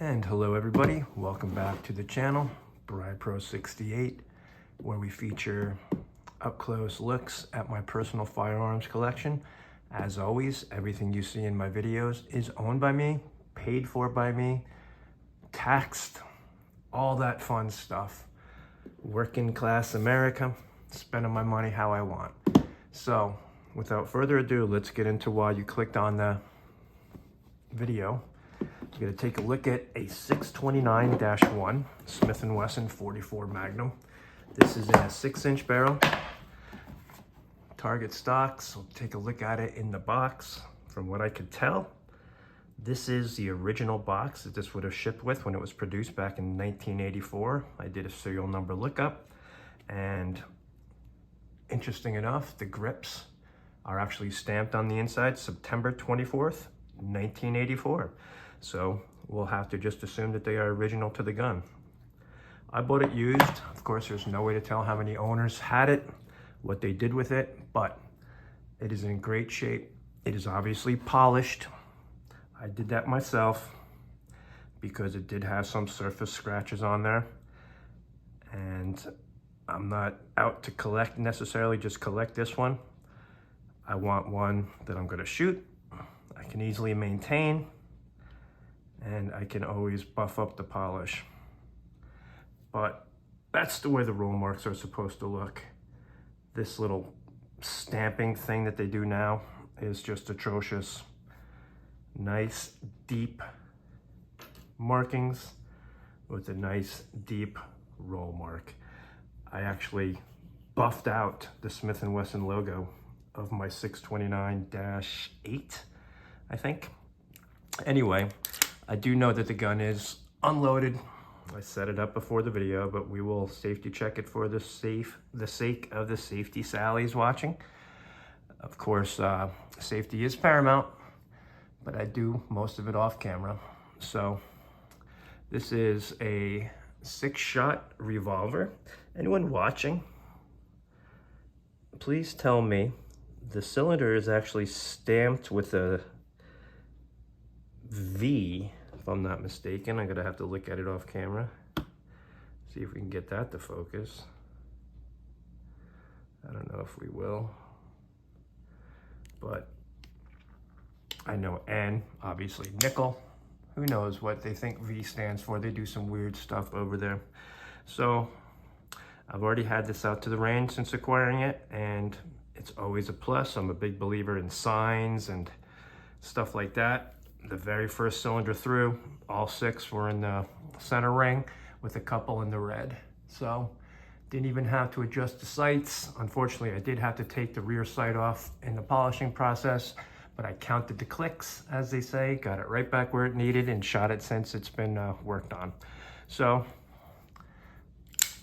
And hello everybody, welcome back to the channel, Pro 68, where we feature up-close looks at my personal firearms collection. As always, everything you see in my videos is owned by me, paid for by me, taxed, all that fun stuff. Working class America, spending my money how I want. So, without further ado, let's get into why you clicked on the video. We're going to take a look at a 629-1 Smith & Wesson 44 Magnum. This is in a 6-inch barrel. Target stock, so take a look at it in the box. From what I could tell, this is the original box that this would have shipped with when it was produced back in 1984. I did a serial number lookup, and interesting enough, the grips are actually stamped on the inside September 24th, 1984. So we'll have to just assume that they are original to the gun. I bought it used. Of course, there's no way to tell how many owners had it, what they did with it, but it is in great shape. It is obviously polished. I did that myself because it did have some surface scratches on there. And I'm not out to collect necessarily, just collect this one. I want one that I'm gonna shoot, I can easily maintain, and I can always buff up the polish. But that's the way the roll marks are supposed to look. This little stamping thing that they do now is just atrocious. Nice deep markings with a nice deep roll mark. I actually buffed out the Smith & Wesson logo of my 629-8, I think. Anyway, I do know that the gun is unloaded. I set it up before the video, but we will safety check it for the sake of the safety Sally's watching. Of course, safety is paramount, but I do most of it off camera. So this is a 6-shot revolver. Anyone watching, please tell me the cylinder is actually stamped with a V, if I'm not mistaken. I'm gonna have to look at it off camera, see if we can get that to focus. I don't know if we will, but I know N, obviously nickel. Who knows what they think V stands for? They do some weird stuff over there. So I've already had this out to the range since acquiring it, and it's always a plus. I'm a big believer in signs and stuff like that. The very first cylinder through, all 6 were in the center ring with a couple in the red. So didn't even have to adjust the sights. Unfortunately, I did have to take the rear sight off in the polishing process, but I counted the clicks, as they say, got it right back where it needed, and shot it since it's been worked on. So,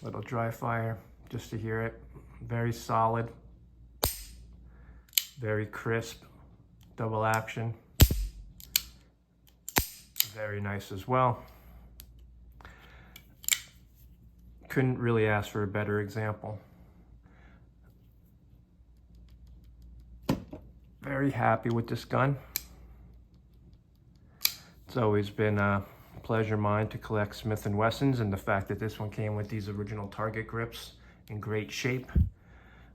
little dry fire just to hear it. Very solid, very crisp, double action. Very nice as well. Couldn't really ask for a better example. Very happy with this gun. It's always been a pleasure of mine to collect Smith & Wessons, and the fact that this one came with these original target grips in great shape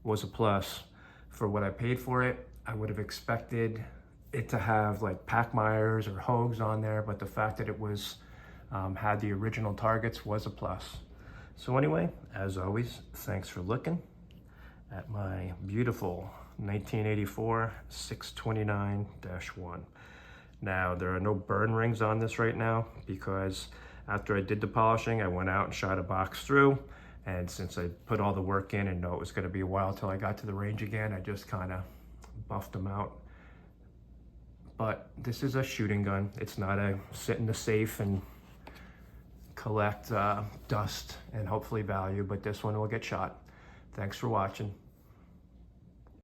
was a plus. For what I paid for it, I would have expected it to have like Packmeyers or Hogues on there, but the fact that it was had the original targets was a plus. So anyway, as always, thanks for looking at my beautiful 1984 629-1. Now, there are no burn rings on this right now because after I did the polishing, I went out and shot a box through, and since I put all the work in and know it was going to be a while till I got to the range again, I just kind of buffed them out. But this is a shooting gun. It's not a sit in the safe and collect dust and hopefully value, but this one will get shot. Thanks for watching.